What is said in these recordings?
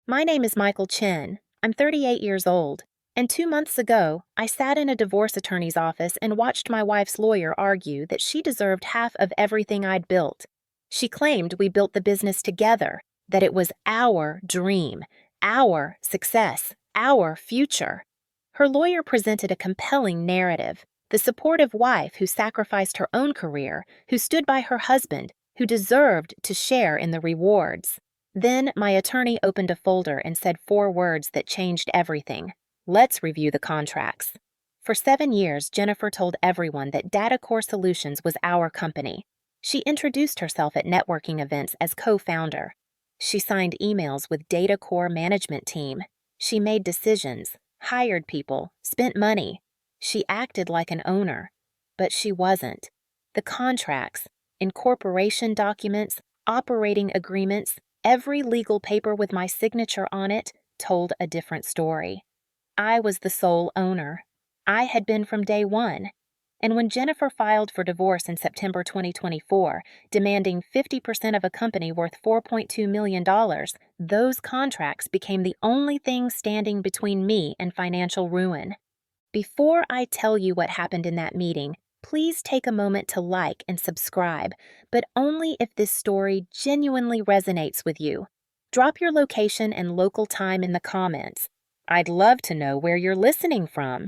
My name is Michael Chen. I'm 38 years old. And 2 months ago, I sat in a divorce attorney's office and watched my wife's lawyer argue that she deserved half of everything I'd built. She claimed we built the business together, that it was our dream, our success, our future. Her lawyer presented a compelling narrative: the supportive wife who sacrificed her own career, who stood by her husband, who deserved to share in the rewards. Then my attorney opened a folder and said 4 words that changed everything. Let's review the contracts. For 7 years, Jennifer told everyone that DataCore Solutions was our company. She introduced herself at networking events as co-founder. She signed emails with DataCore management team. She made decisions, hired people, spent money. She acted like an owner, but she wasn't. The contracts, incorporation documents, operating agreements, every legal paper with my signature on it told a different story. I was the sole owner. I had been from day one. And when Jennifer filed for divorce in September 2024, demanding 50% of a company worth $4.2 million, those contracts became the only thing standing between me and financial ruin. Before I tell you what happened in that meeting, please take a moment to like and subscribe, but only if this story genuinely resonates with you. Drop your location and local time in the comments. I'd love to know where you're listening from.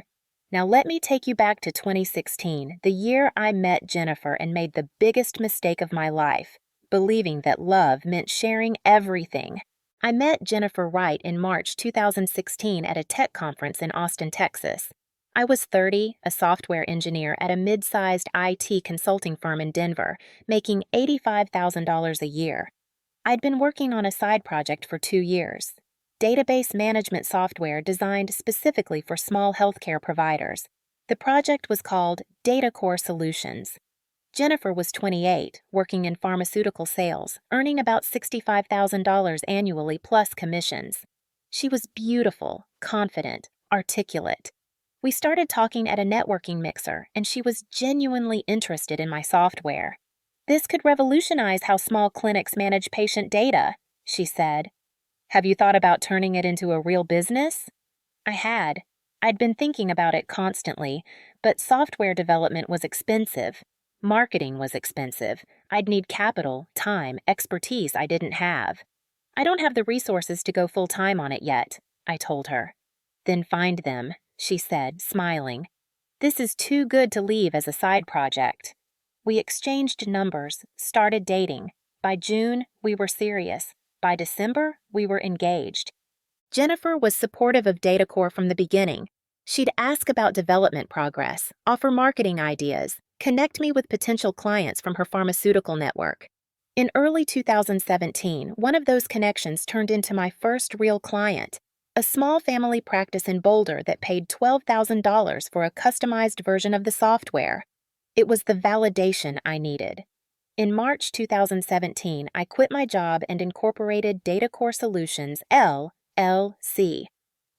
Now let me take you back to 2016, the year I met Jennifer and made the biggest mistake of my life, believing that love meant sharing everything. I met Jennifer Wright in March 2016 at a tech conference in Austin, Texas. I was 30, a software engineer at a mid-sized IT consulting firm in Denver, making $85,000 a year. I'd been working on a side project for 2 years: database management software designed specifically for small healthcare providers. The project was called DataCore Solutions. Jennifer was 28, working in pharmaceutical sales, earning about $65,000 annually plus commissions. She was beautiful, confident, articulate. We started talking at a networking mixer, and she was genuinely interested in my software. "This could revolutionize how small clinics manage patient data," she said. "Have you thought about turning it into a real business?" I had. I'd been thinking about it constantly, but software development was expensive. Marketing was expensive. I'd need capital, time, expertise I didn't have. "I don't have the resources to go full-time on it yet," I told her. "Then find them," she said, smiling. "This is too good to leave as a side project." We exchanged numbers, started dating. By June, we were serious. By December, we were engaged. Jennifer was supportive of DataCore from the beginning. She'd ask about development progress, offer marketing ideas, connect me with potential clients from her pharmaceutical network. In early 2017, one of those connections turned into my first real client, a small family practice in Boulder that paid $12,000 for a customized version of the software. It was the validation I needed. In March 2017, I quit my job and incorporated DataCore Solutions, LLC.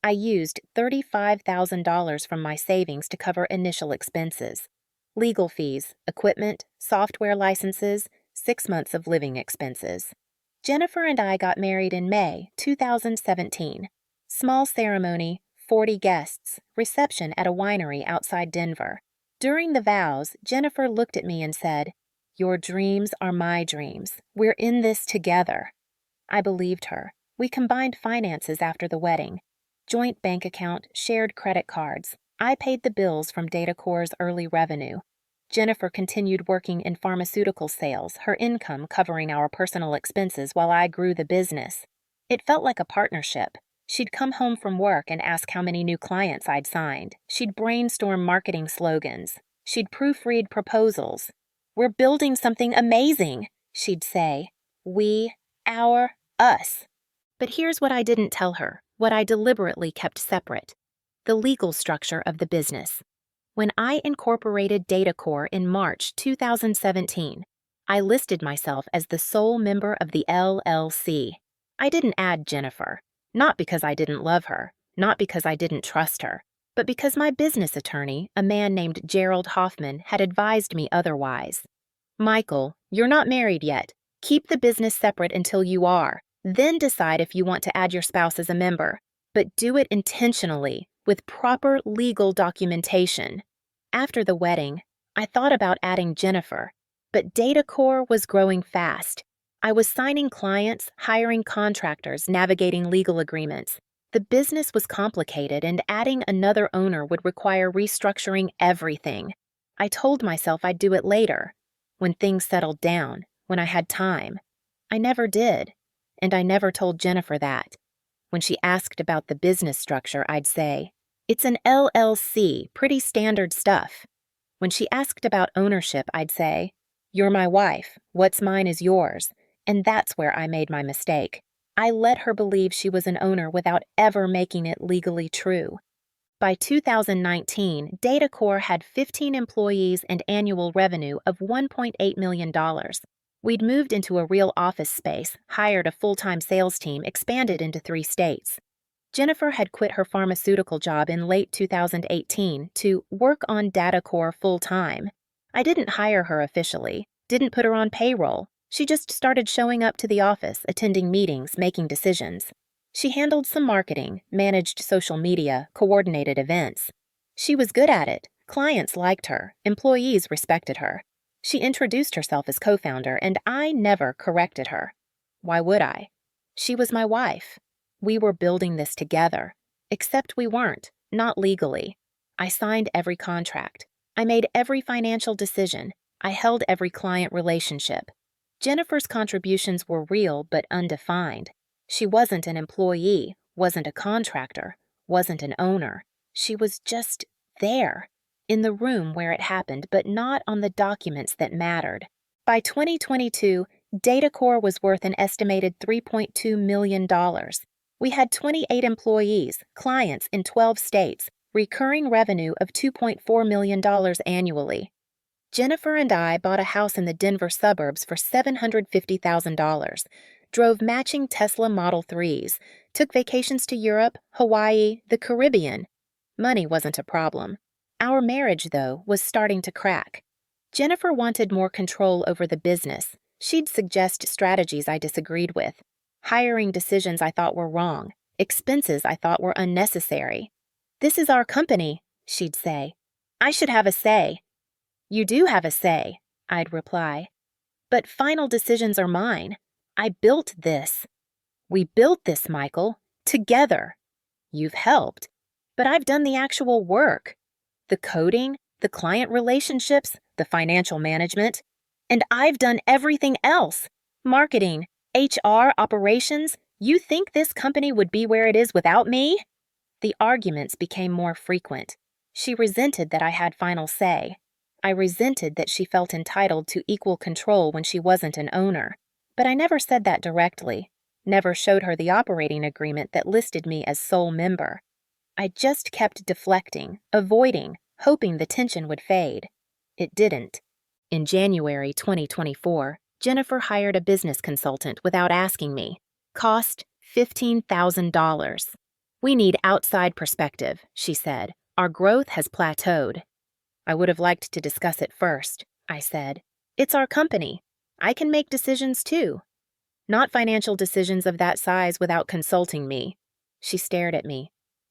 I used $35,000 from my savings to cover initial expenses: legal fees, equipment, software licenses, 6 months of living expenses. Jennifer and I got married in May 2017. Small ceremony, 40 guests, reception at a winery outside Denver. During the vows, Jennifer looked at me and said, "Your dreams are my dreams. We're in this together." I believed her. We combined finances after the wedding. Joint bank account, shared credit cards. I paid the bills from DataCore's early revenue. Jennifer continued working in pharmaceutical sales, her income covering our personal expenses while I grew the business. It felt like a partnership. She'd come home from work and ask how many new clients I'd signed. She'd brainstorm marketing slogans. She'd proofread proposals. "We're building something amazing," she'd say. "We, our, us." But here's what I didn't tell her, what I deliberately kept separate: the legal structure of the business. When I incorporated DataCore in March 2017, I listed myself as the sole member of the LLC. I didn't add Jennifer, not because I didn't love her, not because I didn't trust her, but because my business attorney, a man named Gerald Hoffman, had advised me otherwise. "Michael, you're not married yet. Keep the business separate until you are. Then decide if you want to add your spouse as a member, but do it intentionally with proper legal documentation. After the wedding, I thought about adding Jennifer, but DataCore was growing fast. I was signing clients, hiring contractors, navigating legal agreements. The business was complicated, and adding another owner would require restructuring everything. I told myself I'd do it later, when things settled down, when I had time. I never did, and I never told Jennifer that. When she asked about the business structure, I'd say, "It's an LLC, pretty standard stuff." When she asked about ownership, I'd say, "You're my wife, what's mine is yours." And that's where I made my mistake. I let her believe she was an owner without ever making it legally true. By 2019, DataCore had 15 employees and annual revenue of $1.8 million. We'd moved into a real office space, hired a full-time sales team, expanded into 3 states. Jennifer had quit her pharmaceutical job in late 2018 to work on DataCore full-time. I didn't hire her officially, didn't put her on payroll. She just started showing up to the office, attending meetings, making decisions. She handled some marketing, managed social media, coordinated events. She was good at it. Clients liked her. Employees respected her. She introduced herself as co-founder, and I never corrected her. Why would I? She was my wife. We were building this together. Except we weren't, not legally. I signed every contract. I made every financial decision. I held every client relationship. Jennifer's contributions were real but undefined. She wasn't an employee, wasn't a contractor, wasn't an owner. She was just there, in the room where it happened, but not on the documents that mattered. By 2022, DataCore was worth an estimated $3.2 million. We had 28 employees, clients in 12 states, recurring revenue of $2.4 million annually. Jennifer and I bought a house in the Denver suburbs for $750,000, drove matching Tesla Model 3s, took vacations to Europe, Hawaii, the Caribbean. Money wasn't a problem. Our marriage, though, was starting to crack. Jennifer wanted more control over the business. She'd suggest strategies I disagreed with, hiring decisions I thought were wrong, expenses I thought were unnecessary. "This is our company," she'd say. "I should have a say." "You do have a say," I'd reply. "But final decisions are mine. I built this." "We built this, Michael. Together. You've helped. But I've done the actual work. The coding, the client relationships, the financial management. And I've done everything else. Marketing, HR, operations. You think this company would be where it is without me?" The arguments became more frequent. She resented that I had final say. I resented that she felt entitled to equal control when she wasn't an owner. But I never said that directly, never showed her the operating agreement that listed me as sole member. I just kept deflecting, avoiding, hoping the tension would fade. It didn't. In January 2024, Jennifer hired a business consultant without asking me. Cost $15,000. "We need outside perspective," she said. "Our growth has plateaued." "I would have liked to discuss it first," I said. "It's our company. I can make decisions too." "Not financial decisions of that size without consulting me." She stared at me.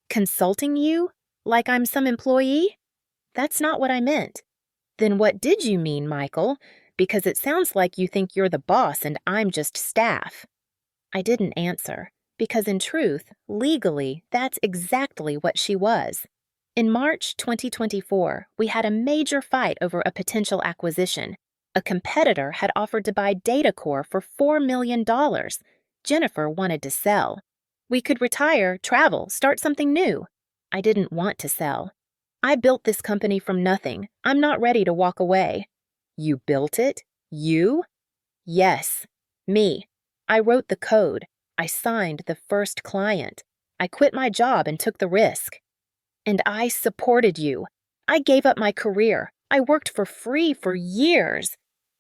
"Consulting you? Like I'm some employee?" "That's not what I meant." "Then what did you mean, Michael? Because it sounds like you think you're the boss and I'm just staff." I didn't answer, because in truth, legally, that's exactly what she was. In March 2024, we had a major fight over a potential acquisition. A competitor had offered to buy DataCore for $4 million. Jennifer wanted to sell. We could retire, travel, start something new. I didn't want to sell. "I built this company from nothing. I'm not ready to walk away." "You built it? You?" "Yes. Me. I wrote the code. I signed the first client. I quit my job and took the risk. And I supported you. I gave up my career. I worked for free for years."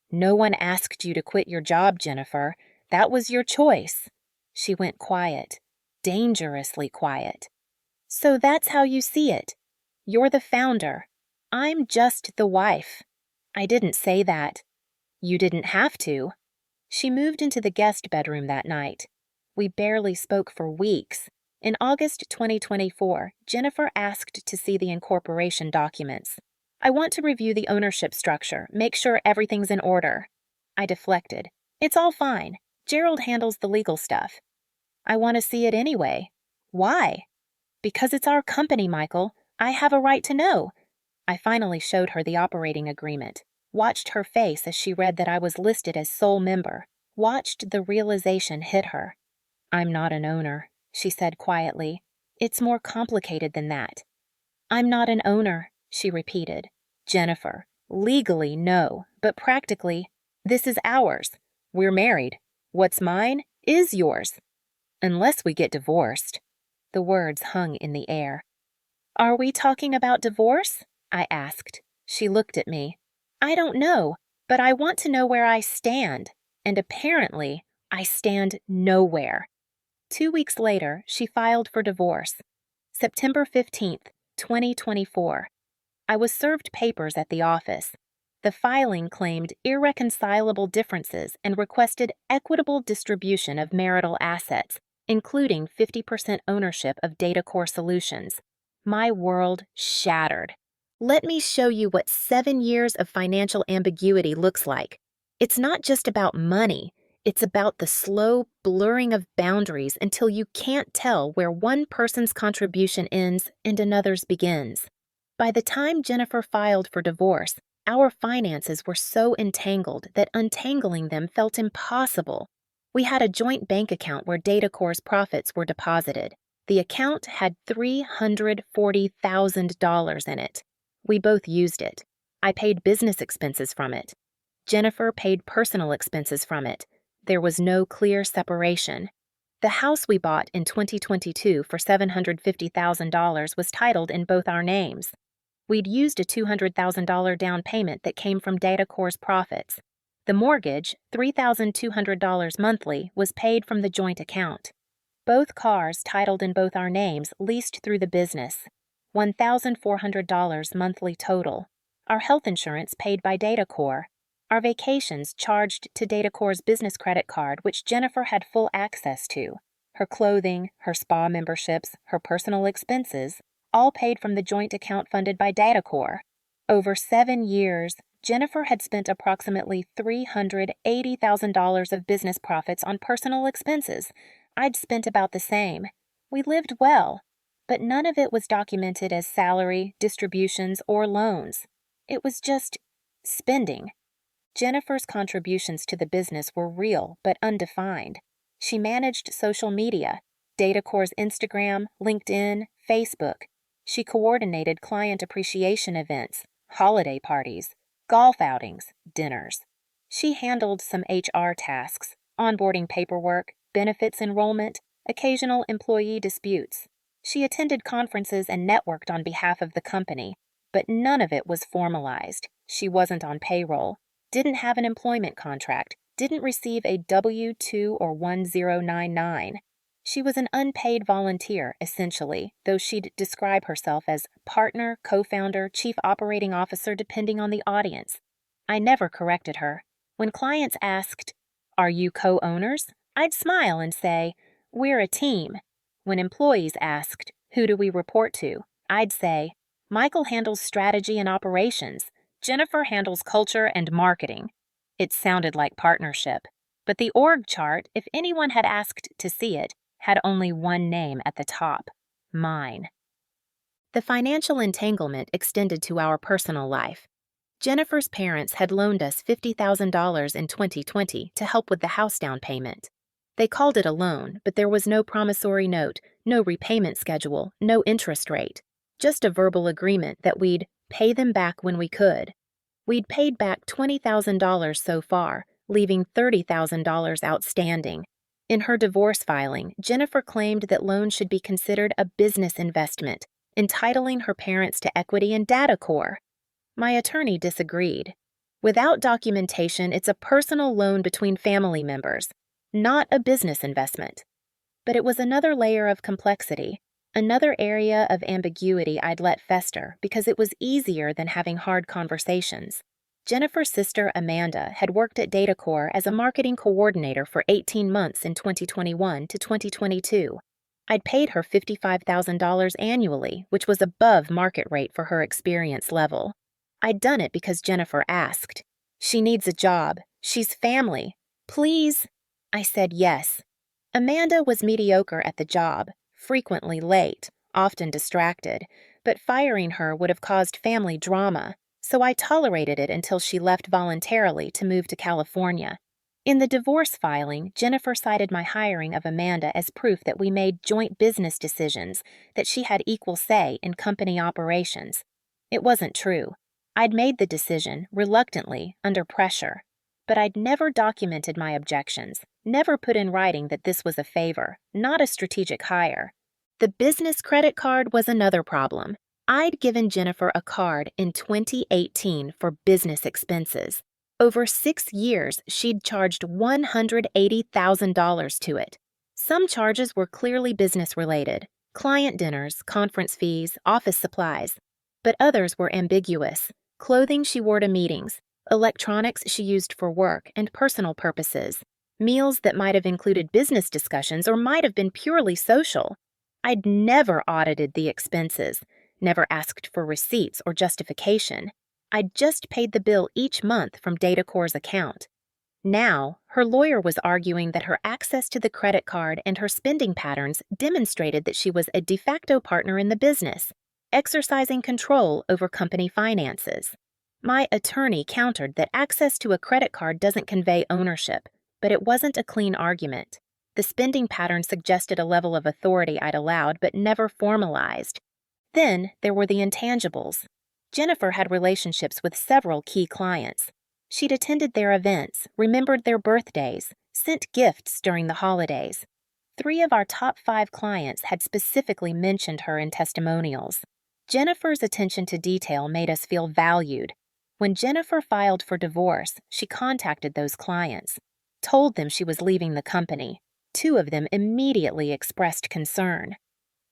"No one asked you to quit your job, Jennifer. That was your choice." She went quiet, dangerously quiet. "So that's how you see it. You're the founder. I'm just the wife." I didn't say that. "You didn't have to." She moved into the guest bedroom that night. We barely spoke for weeks. In August 2024, Jennifer asked to see the incorporation documents. I want to review the ownership structure, make sure everything's in order. I deflected. It's all fine. Gerald handles the legal stuff. I want to see it anyway. Why? Because it's our company, Michael. I have a right to know. I finally showed her the operating agreement, watched her face as she read that I was listed as sole member, watched the realization hit her. I'm not an owner, she said quietly. It's more complicated than that. I'm not an owner, she repeated. Jennifer, legally, no, but practically, this is ours. We're married. What's mine is yours. Unless we get divorced. The words hung in the air. Are we talking about divorce? I asked. She looked at me. I don't know, but I want to know where I stand. And apparently, I stand nowhere. 2 weeks later, she filed for divorce. September 15th, 2024. I was served papers at the office. The filing claimed irreconcilable differences and requested equitable distribution of marital assets, including 50% ownership of DataCore Solutions. My world shattered. Let me show you what 7 years of financial ambiguity looks like. It's not just about money. It's about the slow blurring of boundaries until you can't tell where one person's contribution ends and another's begins. By the time Jennifer filed for divorce, our finances were so entangled that untangling them felt impossible. We had a joint bank account where DataCore's profits were deposited. The account had $340,000 in it. We both used it. I paid business expenses from it. Jennifer paid personal expenses from it. There was no clear separation. The house we bought in 2022 for $750,000 was titled in both our names. We'd used a $200,000 down payment that came from DataCore's profits. The mortgage, $3,200 monthly, was paid from the joint account. Both cars titled in both our names leased through the business. $1,400 monthly total. Our health insurance paid by DataCore. Our vacations charged to DataCore's business credit card, which Jennifer had full access to. Her clothing, her spa memberships, her personal expenses, all paid from the joint account funded by DataCore. Over 7 years, Jennifer had spent approximately $380,000 of business profits on personal expenses. I'd spent about the same. We lived well, but none of it was documented as salary, distributions, or loans. It was just spending. Jennifer's contributions to the business were real but undefined. She managed social media, DataCore's Instagram, LinkedIn, Facebook. She coordinated client appreciation events, holiday parties, golf outings, dinners. She handled some HR tasks, onboarding paperwork, benefits enrollment, occasional employee disputes. She attended conferences and networked on behalf of the company, but none of it was formalized. She wasn't on payroll, didn't have an employment contract, didn't receive a W-2 or 1099. She was an unpaid volunteer, essentially, though she'd describe herself as partner, co-founder, chief operating officer, depending on the audience. I never corrected her. When clients asked, "Are you co-owners?" I'd smile and say, "We're a team." When employees asked, "Who do we report to?" I'd say, "Michael handles strategy and operations. Jennifer handles culture and marketing." It sounded like partnership, but the org chart, if anyone had asked to see it, had only one name at the top: mine. The financial entanglement extended to our personal life. Jennifer's parents had loaned us $50,000 in 2020 to help with the house down payment. They called it a loan, but there was no promissory note, no repayment schedule, no interest rate, just a verbal agreement that we'd pay them back when we could. We'd paid back $20,000 so far, leaving $30,000 outstanding. In her divorce filing, Jennifer claimed that loans should be considered a business investment, entitling her parents to equity in DataCore. My attorney disagreed. Without documentation, it's a personal loan between family members, not a business investment. But it was another layer of complexity, another area of ambiguity I'd let fester because it was easier than having hard conversations. Jennifer's sister Amanda had worked at DataCore as a marketing coordinator for 18 months in 2021 to 2022. I'd paid her $55,000 annually, which was above market rate for her experience level. I'd done it because Jennifer asked. She needs a job. She's family. Please. I said yes. Amanda was mediocre at the job, frequently late, often distracted, but firing her would have caused family drama, so I tolerated it until she left voluntarily to move to California. In the divorce filing, Jennifer cited my hiring of Amanda as proof that we made joint business decisions, that she had equal say in company operations. It wasn't true. I'd made the decision, reluctantly, under pressure. But I'd never documented my objections, never put in writing that this was a favor, not a strategic hire. The business credit card was another problem. I'd given Jennifer a card in 2018 for business expenses. Over 6 years, she'd charged $180,000 to it. Some charges were clearly business-related, client dinners, conference fees, office supplies. But others were ambiguous, clothing she wore to meetings, electronics she used for work and personal purposes, meals that might have included business discussions or might have been purely social. I'd never audited the expenses, never asked for receipts or justification. I'd just paid the bill each month from DataCore's account. Now, her lawyer was arguing that her access to the credit card and her spending patterns demonstrated that she was a de facto partner in the business, exercising control over company finances. My attorney countered that access to a credit card doesn't convey ownership, but it wasn't a clean argument. The spending pattern suggested a level of authority I'd allowed but never formalized. Then there were the intangibles. Jennifer had relationships with several key clients. She'd attended their events, remembered their birthdays, sent gifts during the holidays. 3 of our top 5 clients had specifically mentioned her in testimonials. Jennifer's attention to detail made us feel valued. When Jennifer filed for divorce, she contacted those clients, told them she was leaving the company. 2 of them immediately expressed concern.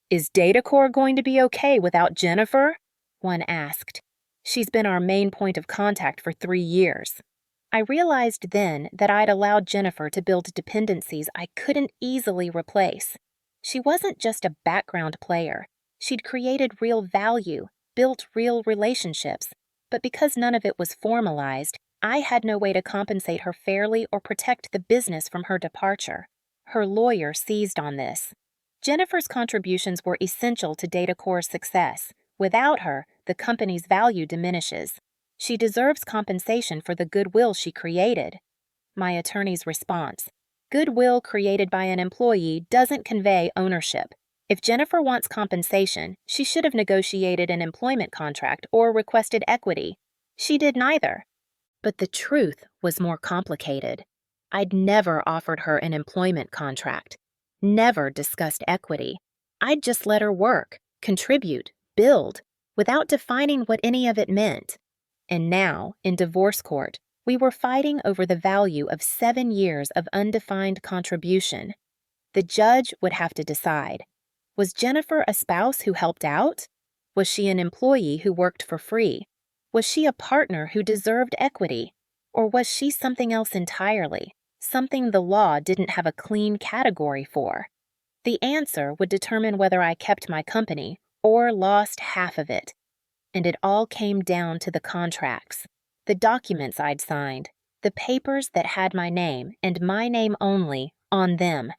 "Is DataCore going to be okay without Jennifer?" one asked. "She's been our main point of contact for 3 years." I realized then that I'd allowed Jennifer to build dependencies I couldn't easily replace. She wasn't just a background player. She'd created real value, built real relationships, but because none of it was formalized, I had no way to compensate her fairly or protect the business from her departure. Her lawyer seized on this. Jennifer's contributions were essential to DataCore's success. Without her, the company's value diminishes. She deserves compensation for the goodwill she created. My attorney's response: goodwill created by an employee doesn't convey ownership. If Jennifer wants compensation, she should have negotiated an employment contract or requested equity. She did neither. But the truth was more complicated. I'd never offered her an employment contract, never discussed equity. I'd just let her work, contribute, build, without defining what any of it meant. And now, in divorce court, we were fighting over the value of 7 years of undefined contribution. The judge would have to decide. Was Jennifer a spouse who helped out? Was she an employee who worked for free? Was she a partner who deserved equity? Or was she something else entirely, something the law didn't have a clean category for? The answer would determine whether I kept my company or lost half of it. And it all came down to the contracts, the documents I'd signed, the papers that had my name, and my name only, on them.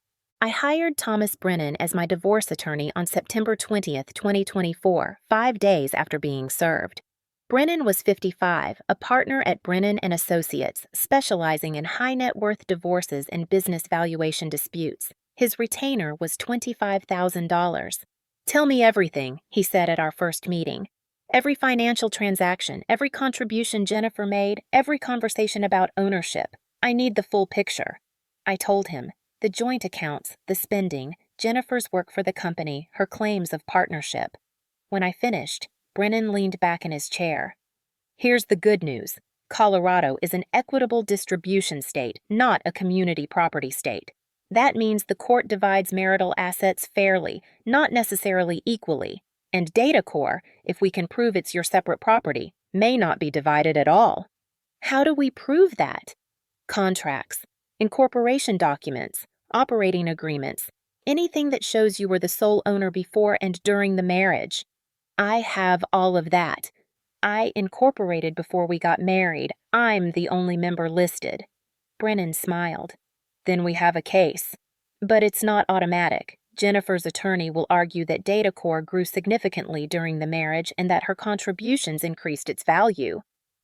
I hired Thomas Brennan as my divorce attorney on September 20th, 2024, 5 days after being served. Brennan was 55, a partner at Brennan & Associates, specializing in high-net-worth divorces and business valuation disputes. His retainer was $25,000. "Tell me everything," he said at our first meeting. "Every financial transaction, every contribution Jennifer made, every conversation about ownership. I need the full picture." I told him. The joint accounts, the spending, Jennifer's work for the company, her claims of partnership. When I finished, Brennan leaned back in his chair. "Here's the good news. Colorado is an equitable distribution state, not a community property state. That means the court divides marital assets fairly, not necessarily equally. And DataCore, if we can prove it's your separate property, may not be divided at all." How do we prove that? Contracts, incorporation documents, operating agreements, anything that shows you were the sole owner before and during the marriage. I have all of that. I incorporated before we got married. I'm the only member listed. Brennan smiled. Then we have a case. But it's not automatic. Jennifer's attorney will argue that DataCore grew significantly during the marriage and that her contributions increased its value.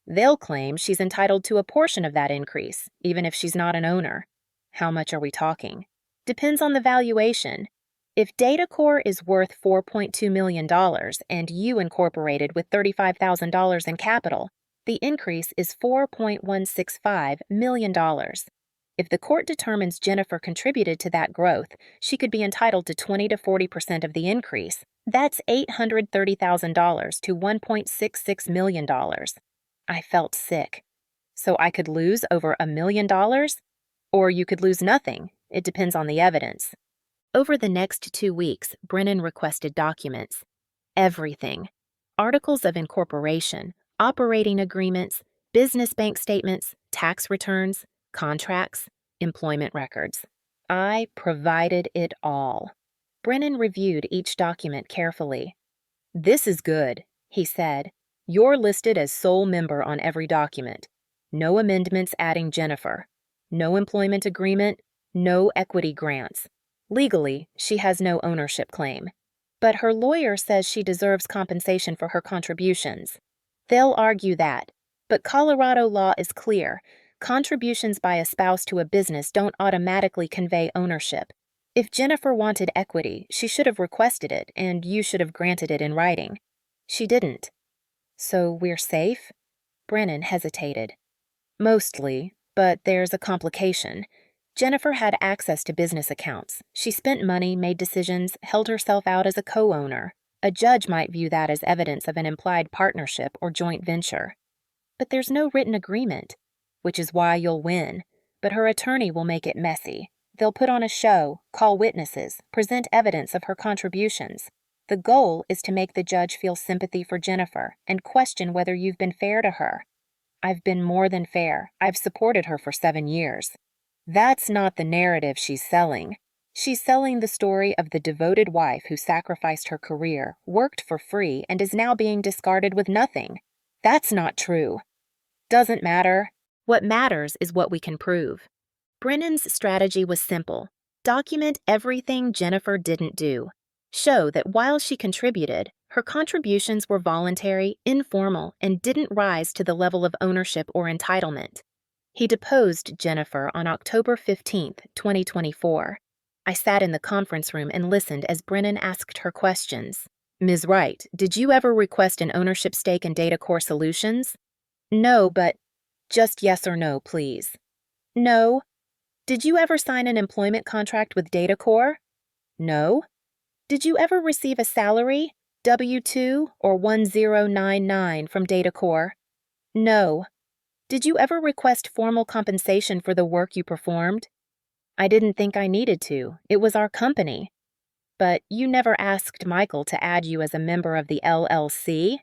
They'll claim she's entitled to a portion of that increase, even if she's not an owner. How much are we talking? Depends on the valuation. If DataCore is worth $4.2 million and you incorporated with $35,000 in capital, the increase is $4.165 million. If the court determines Jennifer contributed to that growth, she could be entitled to 20 to 40% of the increase. That's $830,000 to $1.66 million. I felt sick. So I could lose over $1 million? Or you could lose nothing. It depends on the evidence. Over the next 2 weeks, Brennan requested documents. Everything. Articles of incorporation, operating agreements, business bank statements, tax returns, contracts, employment records. I provided it all. Brennan reviewed each document carefully. This is good, he said. You're listed as sole member on every document. No amendments adding Jennifer. No employment agreement. No equity grants. Legally, she has no ownership claim. But her lawyer says she deserves compensation for her contributions. They'll argue that. But Colorado law is clear. Contributions by a spouse to a business don't automatically convey ownership. If Jennifer wanted equity, she should have requested it, and you should have granted it in writing. She didn't. So we're safe? Brennan hesitated. Mostly, but there's a complication. Jennifer had access to business accounts. She spent money, made decisions, held herself out as a co-owner. A judge might view that as evidence of an implied partnership or joint venture. But there's no written agreement, which is why you'll win. But her attorney will make it messy. They'll put on a show, call witnesses, present evidence of her contributions. The goal is to make the judge feel sympathy for Jennifer and question whether you've been fair to her. I've been more than fair. I've supported her for 7 years. That's not the narrative she's selling. She's selling the story of the devoted wife who sacrificed her career, worked for free, and is now being discarded with nothing. That's not true. Doesn't matter. What matters is what we can prove. Brennan's strategy was simple. Document everything Jennifer didn't do. Show that while she contributed, her contributions were voluntary, informal, and didn't rise to the level of ownership or entitlement. He deposed Jennifer on October 15, 2024. I sat in the conference room and listened as Brennan asked her questions. Ms. Wright, did you ever request an ownership stake in DataCore Solutions? No, but just yes or no, please. No. Did you ever sign an employment contract with DataCore? No. Did you ever receive a salary, W-2 or 1099 from DataCore? No. Did you ever request formal compensation for the work you performed? I didn't think I needed to. It was our company. But you never asked Michael to add you as a member of the LLC?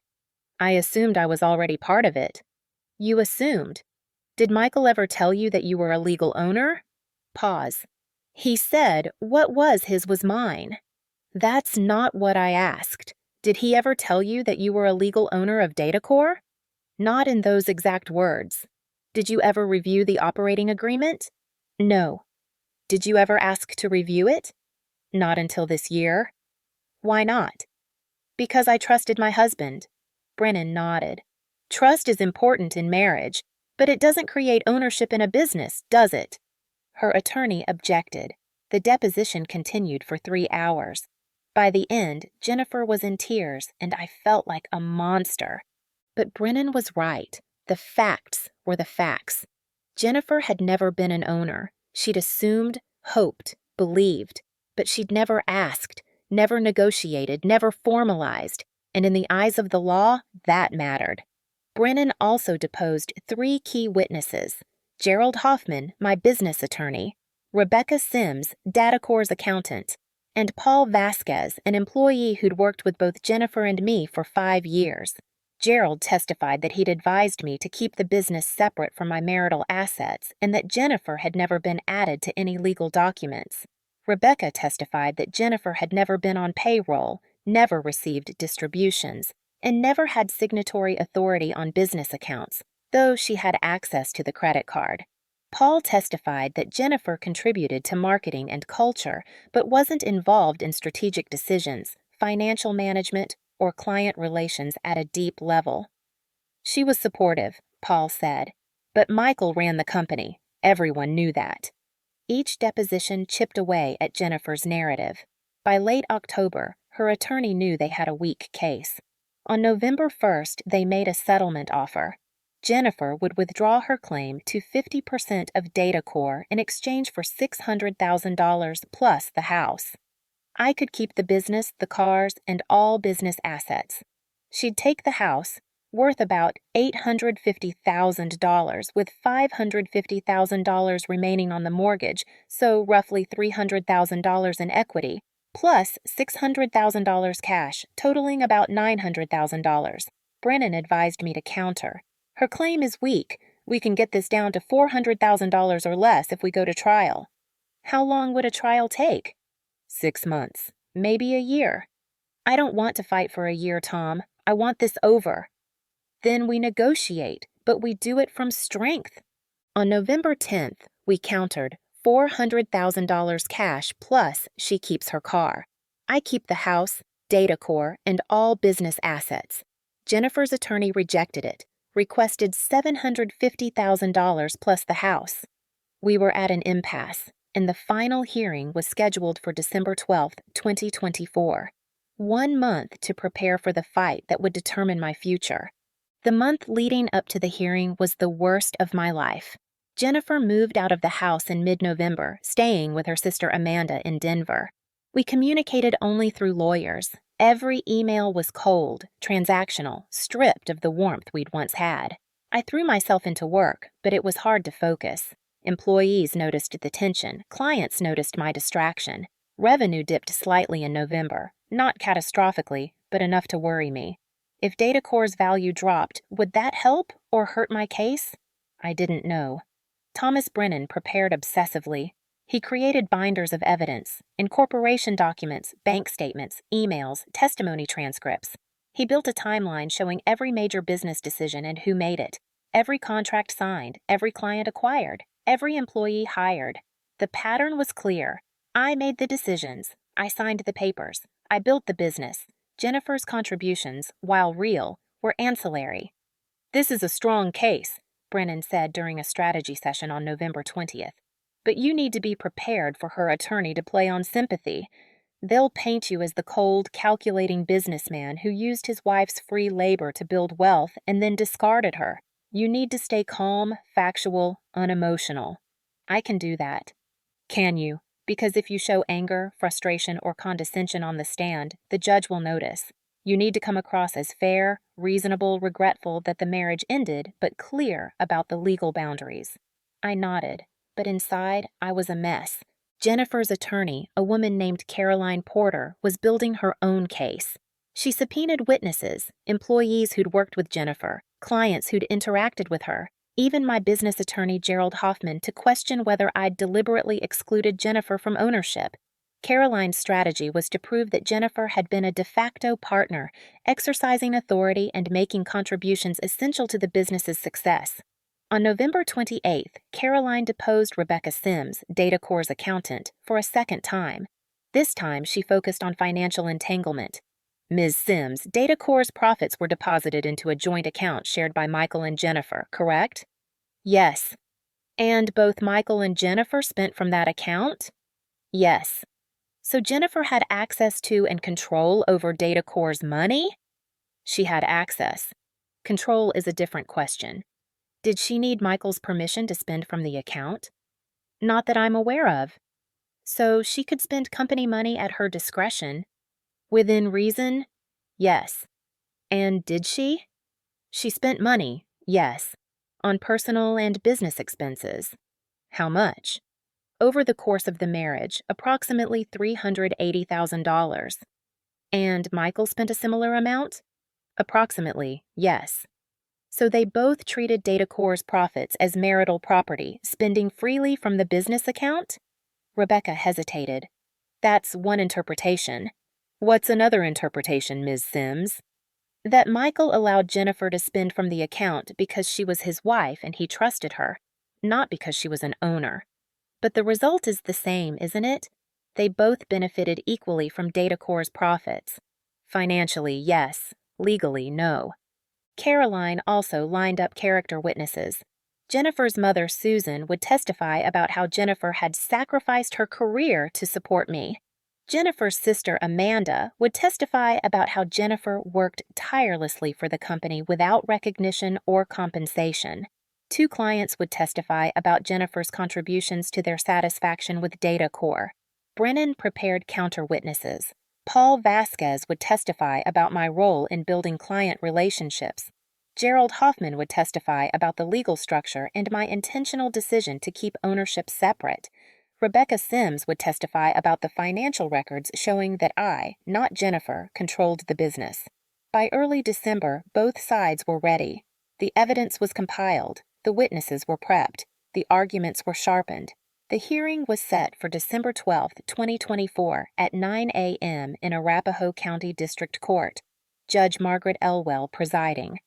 I assumed I was already part of it. You assumed. Did Michael ever tell you that you were a legal owner? Pause. He said what was his was mine. That's not what I asked. Did he ever tell you that you were a legal owner of DataCore? Not in those exact words. Did you ever review the operating agreement? No. Did you ever ask to review it? Not until this year. Why not? Because I trusted my husband. Brennan nodded. Trust is important in marriage, but it doesn't create ownership in a business, does it? Her attorney objected. The deposition continued for 3 hours. By the end, Jennifer was in tears, and I felt like a monster. But Brennan was right. The facts were the facts. Jennifer had never been an owner. She'd assumed, hoped, believed, but she'd never asked, never negotiated, never formalized, and in the eyes of the law, that mattered. Brennan also deposed 3 key witnesses: Gerald Hoffman, my business attorney, Rebecca Sims, DataCore's accountant, and Paul Vasquez, an employee who'd worked with both Jennifer and me for 5 years. Gerald testified that he'd advised me to keep the business separate from my marital assets and that Jennifer had never been added to any legal documents. Rebecca testified that Jennifer had never been on payroll, never received distributions, and never had signatory authority on business accounts, though she had access to the credit card. Paul testified that Jennifer contributed to marketing and culture, but wasn't involved in strategic decisions, financial management, or client relations at a deep level. She was supportive, Paul said, but Michael ran the company. Everyone knew that. Each deposition chipped away at Jennifer's narrative. By late October, her attorney knew they had a weak case. On November 1st, they made a settlement offer. Jennifer would withdraw her claim to 50% of DataCore in exchange for $600,000 plus the house. I could keep the business, the cars, and all business assets. She'd take the house, worth about $850,000, with $550,000 remaining on the mortgage, so roughly $300,000 in equity, plus $600,000 cash, totaling about $900,000. Brennan advised me to counter. Her claim is weak. We can get this down to $400,000 or less if we go to trial. How long would a trial take? 6 months, maybe a year. I don't want to fight for a year, Tom. I want this over. Then we negotiate, but we do it from strength. On November 10th, we countered $400,000 cash plus she keeps her car. I keep the house, DataCore, and all business assets. Jennifer's attorney rejected it, requested $750,000 plus the house. We were at an impasse, and the final hearing was scheduled for December 12, 2024. 1 month to prepare for the fight that would determine my future. The month leading up to the hearing was the worst of my life. Jennifer moved out of the house in mid-November, staying with her sister Amanda in Denver. We communicated only through lawyers. Every email was cold, transactional, stripped of the warmth we'd once had. I threw myself into work, but it was hard to focus. Employees noticed the tension, clients noticed my distraction. Revenue dipped slightly in November, not catastrophically, but enough to worry me. If DataCore's value dropped, would that help or hurt my case? I didn't know. Thomas Brennan prepared obsessively. He created binders of evidence, incorporation documents, bank statements, emails, testimony transcripts. He built a timeline showing every major business decision and who made it, every contract signed, every client acquired, every employee hired. The pattern was clear. I made the decisions. I signed the papers. I built the business. Jennifer's contributions, while real, were ancillary. "This is a strong case," Brennan said during a strategy session on November 20th. "But you need to be prepared for her attorney to play on sympathy. They'll paint you as the cold, calculating businessman who used his wife's free labor to build wealth and then discarded her. You need to stay calm, factual, unemotional." I can do that. Can you? Because if you show anger, frustration, or condescension on the stand, the judge will notice. You need to come across as fair, reasonable, regretful that the marriage ended, but clear about the legal boundaries. I nodded, but inside I was a mess. Jennifer's attorney, a woman named Caroline Porter, was building her own case. She subpoenaed witnesses, employees who'd worked with Jennifer, clients who'd interacted with her, even my business attorney Gerald Hoffman, to question whether I'd deliberately excluded Jennifer from ownership. Caroline's strategy was to prove that Jennifer had been a de facto partner, exercising authority and making contributions essential to the business's success. On November 28th, Caroline deposed Rebecca Sims, DataCore's accountant, for a second time. This time, she focused on financial entanglement. "Ms. Sims, DataCore's profits were deposited into a joint account shared by Michael and Jennifer, correct?" "Yes." "And both Michael and Jennifer spent from that account?" "Yes." "So Jennifer had access to and control over DataCore's money?" "She had access. Control is a different question." "Did she need Michael's permission to spend from the account?" "Not that I'm aware of." "So she could spend company money at her discretion?" "Within reason? Yes." "And did she?" "She spent money, yes, on personal and business expenses." "How much?" "Over the course of the marriage, approximately $380,000. "And Michael spent a similar amount?" Approximately, yes. So they both treated DataCore's profits as marital property, spending freely from the business account? Rebecca hesitated. That's one interpretation. What's another interpretation, Ms. Sims? That Michael allowed Jennifer to spend from the account because she was his wife and he trusted her, not because she was an owner. But the result is the same, isn't it? They both benefited equally from DataCore's profits. Financially, yes. Legally, no. Caroline also lined up character witnesses. Jennifer's mother, Susan, would testify about how Jennifer had sacrificed her career to support me. Jennifer's sister, Amanda, would testify about how Jennifer worked tirelessly for the company without recognition or compensation. Two clients would testify about Jennifer's contributions to their satisfaction with DataCore. Brennan prepared counter witnesses. Paul Vasquez would testify about my role in building client relationships. Gerald Hoffman would testify about the legal structure and my intentional decision to keep ownership separate. Rebecca Sims would testify about the financial records showing that I, not Jennifer, controlled the business. By early December, both sides were ready. The evidence was compiled, the witnesses were prepped, the arguments were sharpened. The hearing was set for December 12, 2024 at 9 a.m. in Arapahoe County District Court. Judge Margaret Elwell presiding.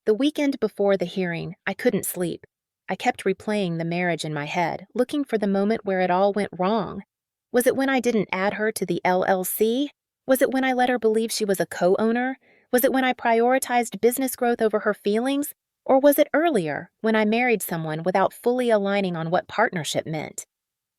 The weekend before the hearing, I couldn't sleep. I kept replaying the marriage in my head, looking for the moment where it all went wrong. Was it when I didn't add her to the LLC? Was it when I let her believe she was a co-owner? Was it when I prioritized business growth over her feelings? Or was it earlier, when I married someone without fully aligning on what partnership meant?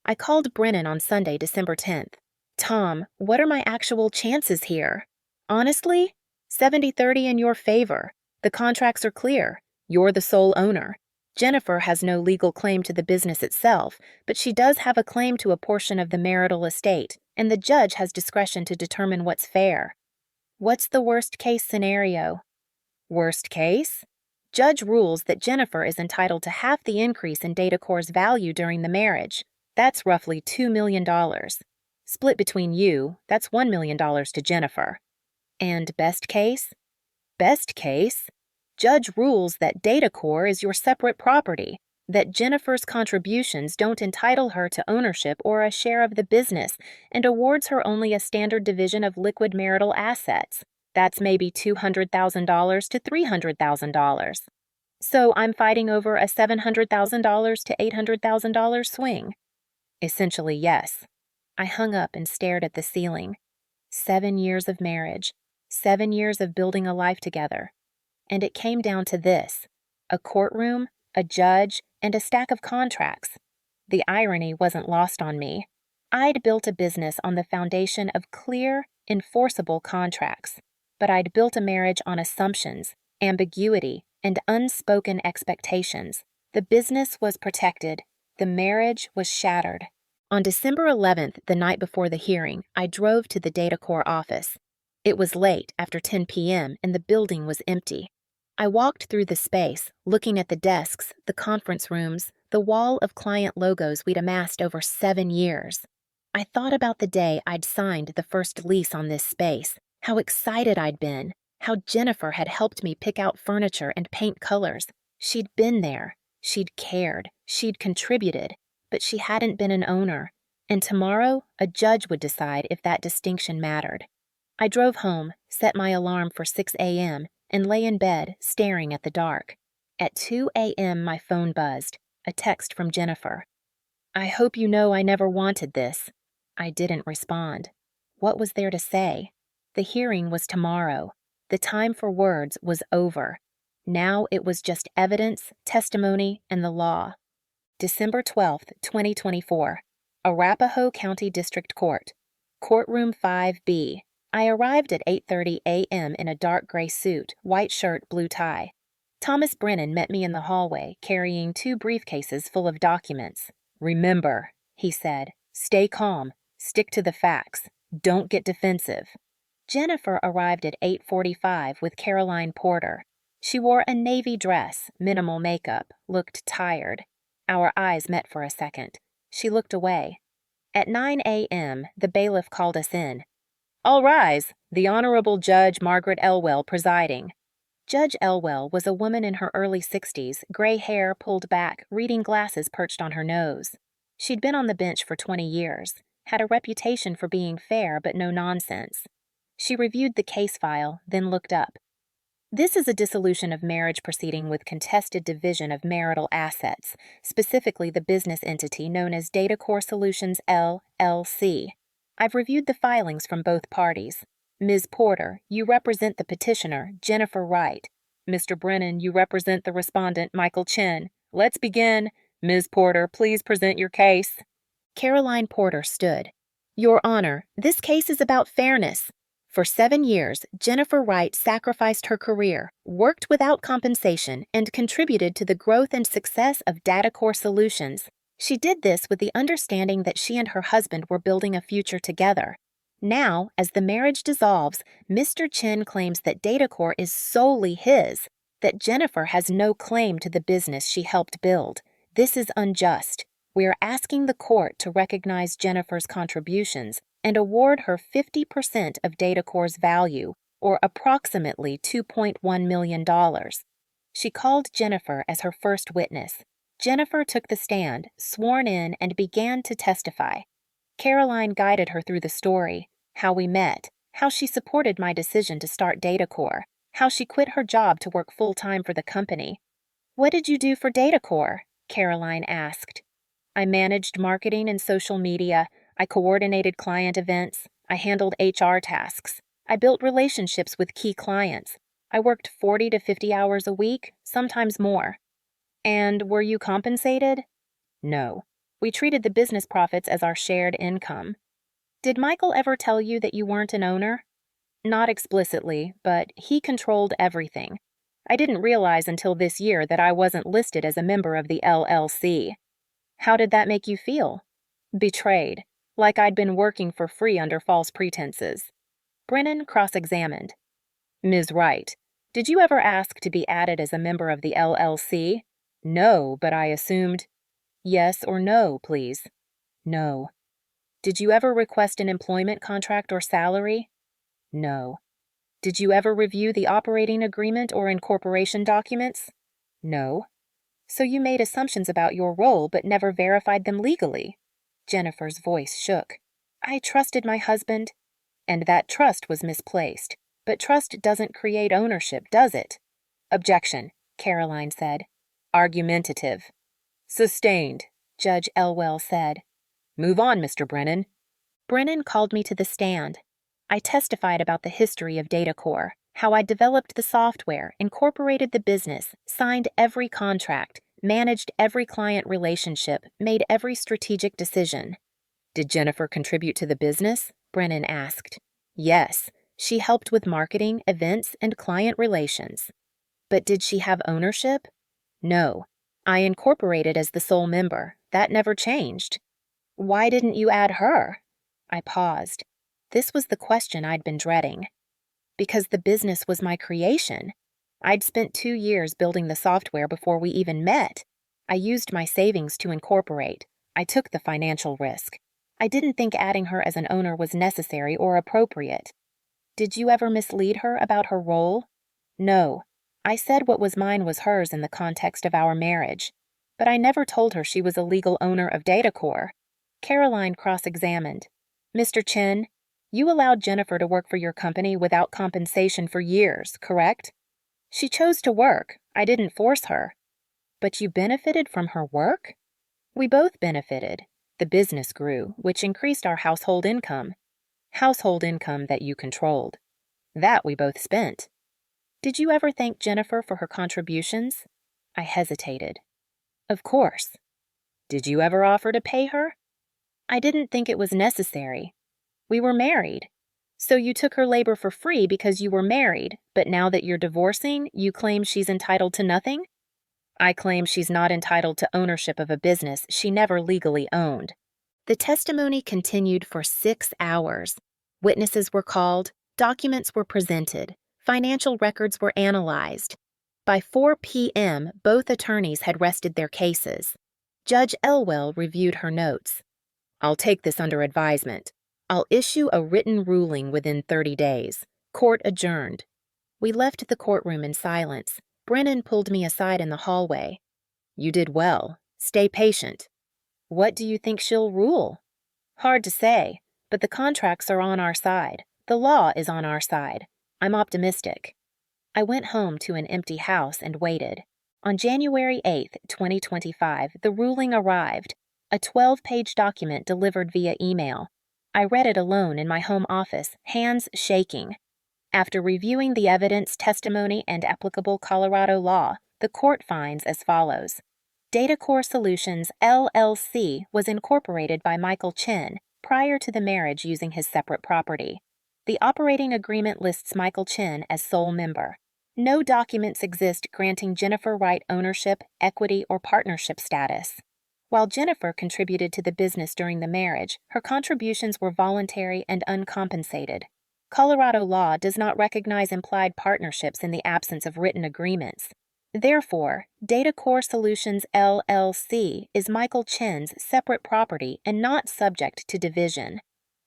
I called Brennan on Sunday, December 10th. Tom, what are my actual chances here? Honestly, 70-30 in your favor. The contracts are clear. You're the sole owner. Jennifer has no legal claim to the business itself, but she does have a claim to a portion of the marital estate, and the judge has discretion to determine what's fair. What's the worst-case scenario? Worst case? Judge rules that Jennifer is entitled to half the increase in DataCore's value during the marriage. That's roughly $2 million. Split between you, that's $1 million to Jennifer. And best case? Best case? Judge rules that DataCore is your separate property, that Jennifer's contributions don't entitle her to ownership or a share of the business, and awards her only a standard division of liquid marital assets. That's maybe $200,000 to $300,000. So I'm fighting over a $700,000 to $800,000 swing. Essentially, yes. I hung up and stared at the ceiling. 7 years of marriage, 7 years of building a life together. And it came down to this: a courtroom, a judge, and a stack of contracts. The irony wasn't lost on me. I'd built a business on the foundation of clear, enforceable contracts, but I'd built a marriage on assumptions, ambiguity, and unspoken expectations. The business was protected. The marriage was shattered. On December 11th, the night before the hearing, I drove to the DataCore office. It was late, after 10 p.m., and the building was empty. I walked through the space, looking at the desks, the conference rooms, the wall of client logos we'd amassed over 7 years. I thought about the day I'd signed the first lease on this space, how excited I'd been, how Jennifer had helped me pick out furniture and paint colors. She'd been there, she'd cared, she'd contributed, but she hadn't been an owner, and tomorrow a judge would decide if that distinction mattered. I drove home, set my alarm for 6 a.m., and lay in bed, staring at the dark. At 2 a.m., my phone buzzed, a text from Jennifer. I hope you know I never wanted this. I didn't respond. What was there to say? The hearing was tomorrow. The time for words was over. Now it was just evidence, testimony, and the law. December 12th, 2024. Arapahoe County District Court. Courtroom 5B. I arrived at 8:30 a.m. in a dark gray suit, white shirt, blue tie. Thomas Brennan met me in the hallway, carrying 2 briefcases full of documents. Remember, he said, stay calm, stick to the facts, don't get defensive. Jennifer arrived at 8:45 with Caroline Porter. She wore a navy dress, minimal makeup, looked tired. Our eyes met for a second. She looked away. At 9 a.m., the bailiff called us in. All rise. The Honorable Judge Margaret Elwell presiding. Judge Elwell was a woman in her early 60s, gray hair pulled back, reading glasses perched on her nose. She'd been on the bench for 20 years, had a reputation for being fair but no nonsense. She reviewed the case file, then looked up. This is a dissolution of marriage proceeding with contested division of marital assets, specifically the business entity known as DataCore Solutions LLC. I've reviewed the filings from both parties. Ms. Porter, you represent the petitioner, Jennifer Wright. Mr. Brennan, you represent the respondent, Michael Chen. Let's begin. Ms. Porter, please present your case. Caroline Porter stood. Your Honor, this case is about fairness. For 7 years, Jennifer Wright sacrificed her career, worked without compensation, and contributed to the growth and success of DataCore Solutions. She did this with the understanding that she and her husband were building a future together. Now, as the marriage dissolves, Mr. Chen claims that DataCore is solely his, that Jennifer has no claim to the business she helped build. This is unjust. We are asking the court to recognize Jennifer's contributions and award her 50% of DataCore's value, or approximately $2.1 million. She called Jennifer as her first witness. Jennifer took the stand, sworn in, and began to testify. Caroline guided her through the story, how we met, how she supported my decision to start DataCore, how she quit her job to work full-time for the company. What did you do for DataCore? Caroline asked. I managed marketing and social media. I coordinated client events. I handled HR tasks. I built relationships with key clients. I worked 40 to 50 hours a week, sometimes more. And were you compensated? No. We treated the business profits as our shared income. Did Michael ever tell you that you weren't an owner? Not explicitly, but he controlled everything. I didn't realize until this year that I wasn't listed as a member of the LLC. How did that make you feel? Betrayed, like I'd been working for free under false pretenses. Brennan cross-examined. Ms. Wright, did you ever ask to be added as a member of the LLC? No, but I assumed. Yes or no, please. No. Did you ever request an employment contract or salary? No. Did you ever review the operating agreement or incorporation documents? No. So you made assumptions about your role but never verified them legally. Jennifer's voice shook. I trusted my husband. And that trust was misplaced. But trust doesn't create ownership, does it? Objection, Caroline said. Argumentative. Sustained, Judge Elwell said. Move on, Mr. Brennan. Brennan called me to the stand. I testified about the history of DataCore, how I developed the software, incorporated the business, signed every contract, managed every client relationship, made every strategic decision. Did Jennifer contribute to the business? Brennan asked. Yes, she helped with marketing, events, and client relations. But did she have ownership? No. I incorporated as the sole member. That never changed. Why didn't you add her? I paused. This was the question I'd been dreading. Because the business was my creation. I'd spent 2 years building the software before we even met. I used my savings to incorporate. I took the financial risk. I didn't think adding her as an owner was necessary or appropriate. Did you ever mislead her about her role? No. I said what was mine was hers in the context of our marriage. But I never told her she was a legal owner of DataCore. Caroline cross-examined. Mr. Chen, you allowed Jennifer to work for your company without compensation for years, correct? She chose to work. I didn't force her. But you benefited from her work? We both benefited. The business grew, which increased our household income. Household income that you controlled. That we both spent. Did you ever thank Jennifer for her contributions? I hesitated. Of course. Did you ever offer to pay her? I didn't think it was necessary. We were married. So you took her labor for free because you were married, but now that you're divorcing, you claim she's entitled to nothing? I claim she's not entitled to ownership of a business she never legally owned. The testimony continued for 6 hours. Witnesses were called, documents were presented, financial records were analyzed. By 4 p.m., both attorneys had rested their cases. Judge Elwell reviewed her notes. I'll take this under advisement. I'll issue a written ruling within 30 days. Court adjourned. We left the courtroom in silence. Brennan pulled me aside in the hallway. You did well. Stay patient. What do you think she'll rule? Hard to say, but the contracts are on our side. The law is on our side. I'm optimistic. I went home to an empty house and waited. On January 8, 2025, the ruling arrived, a 12-page document delivered via email. I read it alone in my home office, hands shaking. After reviewing the evidence, testimony, and applicable Colorado law, the court finds as follows. DataCore Solutions, LLC was incorporated by Michael Chen prior to the marriage using his separate property. The operating agreement lists Michael Chen as sole member. No documents exist granting Jennifer Wright ownership, equity, or partnership status. While Jennifer contributed to the business during the marriage, her contributions were voluntary and uncompensated. Colorado law does not recognize implied partnerships in the absence of written agreements. Therefore, DataCore Solutions LLC is Michael Chen's separate property and not subject to division.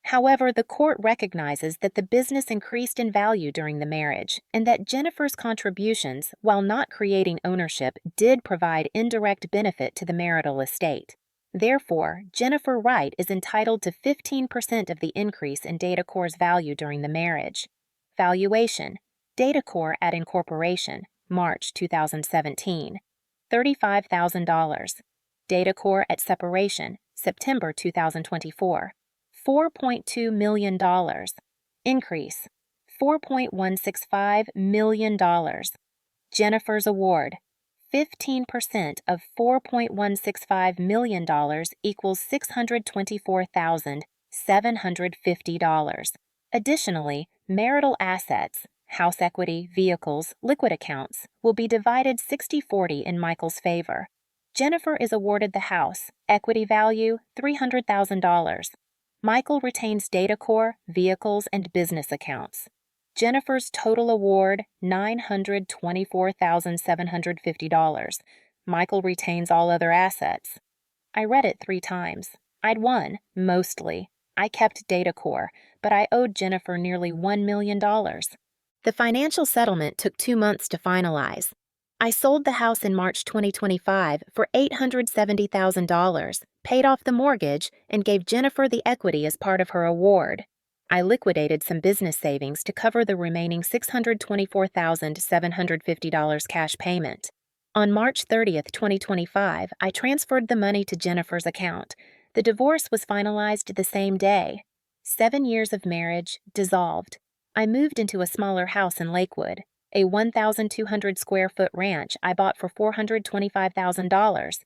However, the court recognizes that the business increased in value during the marriage and that Jennifer's contributions, while not creating ownership, did provide indirect benefit to the marital estate. Therefore, Jennifer Wright is entitled to 15% of the increase in DataCore's value during the marriage. Valuation: DataCore at incorporation, March 2017, $35,000. DataCore at separation, September 2024, $4.2 million. Increase: $4.165 million. Jennifer's award: 15% of $4.165 million equals $624,750. Additionally, marital assets, house equity, vehicles, liquid accounts, will be divided 60-40 in Michael's favor. Jennifer is awarded the house, equity value $300,000. Michael retains DataCore, vehicles, and business accounts. Jennifer's total award, $924,750. Michael retains all other assets. I read it 3 times. I'd won, mostly. I kept DataCore, but I owed Jennifer nearly $1 million. The financial settlement took 2 months to finalize. I sold the house in March 2025 for $870,000, paid off the mortgage, and gave Jennifer the equity as part of her award. I liquidated some business savings to cover the remaining $624,750 cash payment. On March 30, 2025, I transferred the money to Jennifer's account. The divorce was finalized the same day. 7 years of marriage dissolved. I moved into a smaller house in Lakewood, a 1,200 square foot ranch I bought for $425,000.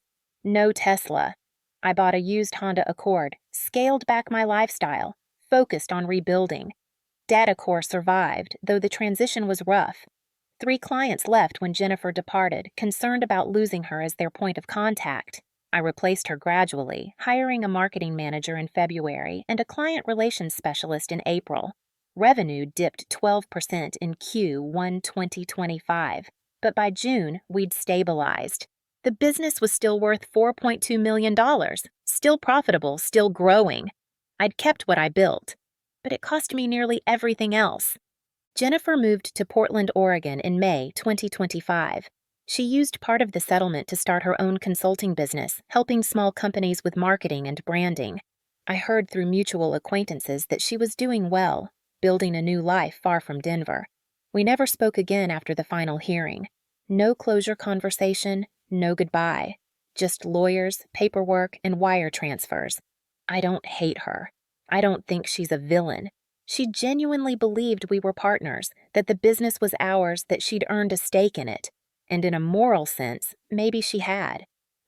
No Tesla. I bought a used Honda Accord, scaled back my lifestyle, focused on rebuilding. DataCore survived, though the transition was rough. 3 clients left when Jennifer departed, concerned about losing her as their point of contact. I replaced her gradually, hiring a marketing manager in February and a client relations specialist in April. Revenue dipped 12% in Q1 2025, but by June, we'd stabilized. The business was still worth $4.2 million, still profitable, still growing. I'd kept what I built, but it cost me nearly everything else. Jennifer moved to Portland, Oregon in May 2025. She used part of the settlement to start her own consulting business, helping small companies with marketing and branding. I heard through mutual acquaintances that she was doing well, building a new life far from Denver. We never spoke again after the final hearing. No closure conversation, no goodbye. Just lawyers, paperwork, and wire transfers. I don't hate her. I don't think she's a villain. She genuinely believed we were partners, that the business was ours, that she'd earned a stake in it. And in a moral sense, maybe she had.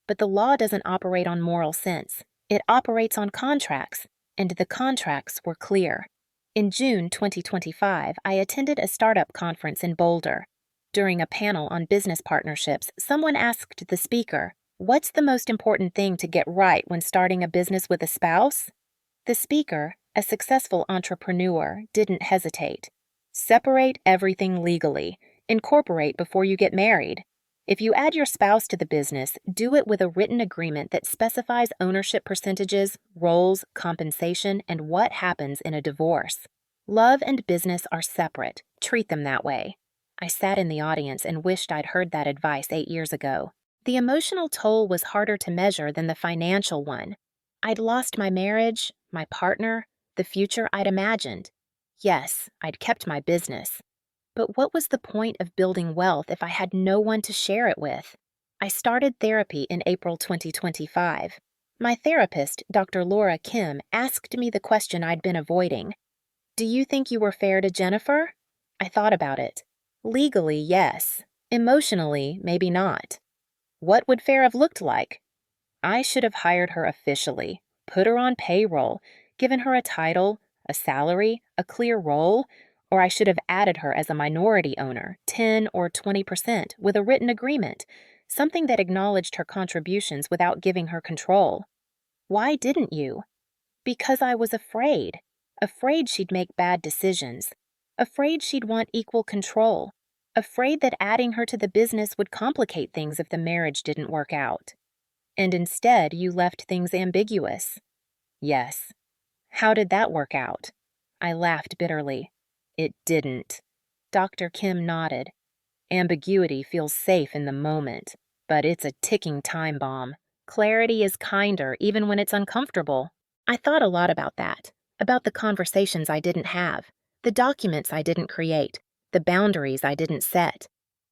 But the law doesn't operate on moral sense. It operates on contracts, and the contracts were clear. In June 2025, I attended a startup conference in Boulder. During a panel on business partnerships, someone asked the speaker, "What's the most important thing to get right when starting a business with a spouse?" The speaker, a successful entrepreneur, didn't hesitate. Separate everything legally. Incorporate before you get married. If you add your spouse to the business, do it with a written agreement that specifies ownership percentages, roles, compensation, and what happens in a divorce. Love and business are separate. Treat them that way. I sat in the audience and wished I'd heard that advice 8 years ago. The emotional toll was harder to measure than the financial one. I'd lost my marriage, my partner, the future I'd imagined. Yes, I'd kept my business. But what was the point of building wealth if I had no one to share it with? I started therapy in April 2025. My therapist, Dr. Laura Kim, asked me the question I'd been avoiding. Do you think you were fair to Jennifer? I thought about it. Legally, yes. Emotionally, maybe not. What would fair have looked like? I should have hired her officially, put her on payroll, given her a title, a salary, a clear role, or I should have added her as a minority owner, 10 or 20%, with a written agreement, something that acknowledged her contributions without giving her control. Why didn't you? Because I was afraid. Afraid she'd make bad decisions. Afraid she'd want equal control. Afraid that adding her to the business would complicate things if the marriage didn't work out. And instead, you left things ambiguous. Yes. How did that work out? I laughed bitterly. It didn't. Dr. Kim nodded. Ambiguity feels safe in the moment, but it's a ticking time bomb. Clarity is kinder even when it's uncomfortable. I thought a lot about that, about the conversations I didn't have, the documents I didn't create, the boundaries I didn't set.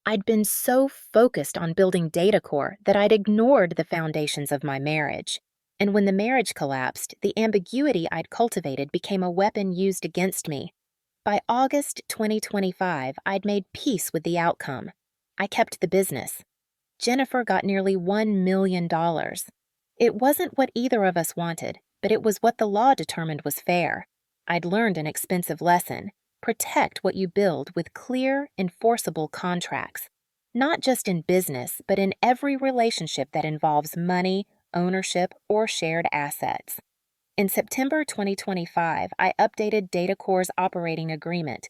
I'd been so focused on building DataCore that I'd ignored the foundations of my marriage. And when the marriage collapsed, the ambiguity I'd cultivated became a weapon used against me. By August 2025, I'd made peace with the outcome. I kept the business. Jennifer got nearly $1 million. It wasn't what either of us wanted, but it was what the law determined was fair. I'd learned an expensive lesson. Protect what you build with clear, enforceable contracts. Not just in business, but in every relationship that involves money, ownership, or shared assets. In September 2025, I updated DataCore's operating agreement,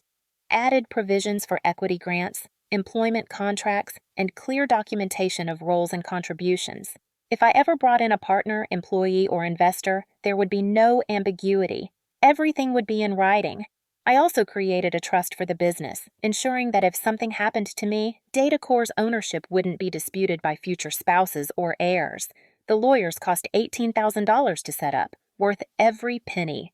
added provisions for equity grants, employment contracts, and clear documentation of roles and contributions. If I ever brought in a partner, employee, or investor, there would be no ambiguity. Everything would be in writing. I also created a trust for the business, ensuring that if something happened to me, DataCore's ownership wouldn't be disputed by future spouses or heirs. The lawyers cost $18,000 to set up, worth every penny.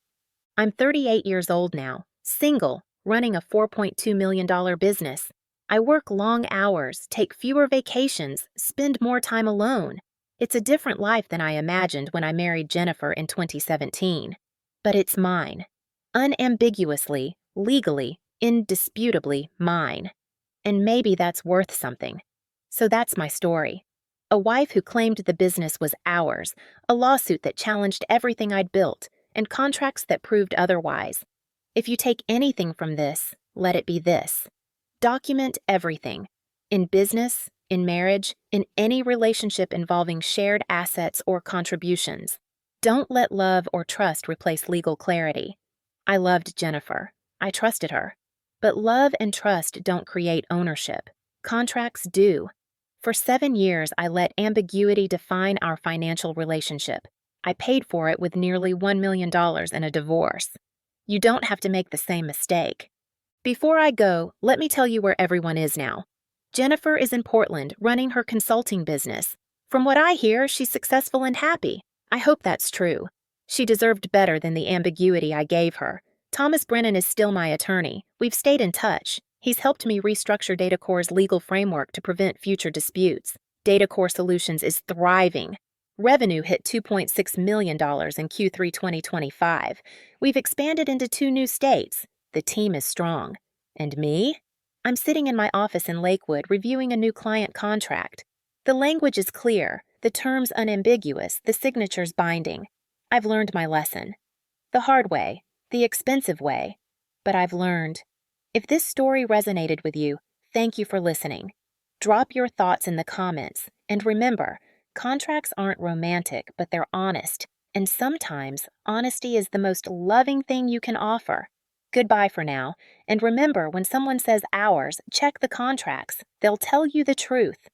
I'm 38 years old now, single, running a $4.2 million business. I work long hours, take fewer vacations, spend more time alone. It's a different life than I imagined when I married Jennifer in 2017. But it's mine. Unambiguously, legally, indisputably mine. And maybe that's worth something. So that's my story. A wife who claimed the business was ours, a lawsuit that challenged everything I'd built, and contracts that proved otherwise. If you take anything from this, let it be this. Document everything. In business, in marriage, in any relationship involving shared assets or contributions. Don't let love or trust replace legal clarity. I loved Jennifer. I trusted her. But love and trust don't create ownership. Contracts do. For 7 years, I let ambiguity define our financial relationship. I paid for it with nearly $1 million in a divorce. You don't have to make the same mistake. Before I go, let me tell you where everyone is now. Jennifer is in Portland, running her consulting business. From what I hear, she's successful and happy. I hope that's true. She deserved better than the ambiguity I gave her. Thomas Brennan is still my attorney. We've stayed in touch. He's helped me restructure DataCore's legal framework to prevent future disputes. DataCore Solutions is thriving. Revenue hit $2.6 million in Q3 2025. We've expanded into 2 new states. The team is strong. And me? I'm sitting in my office in Lakewood reviewing a new client contract. The language is clear, the terms unambiguous, the signatures binding. I've learned my lesson. The hard way, the expensive way. But I've learned. If this story resonated with you, thank you for listening. Drop your thoughts in the comments, and remember, contracts aren't romantic, but they're honest, and sometimes honesty is the most loving thing you can offer. Goodbye for now, and remember, when someone says ours, check the contracts. They'll tell you the truth.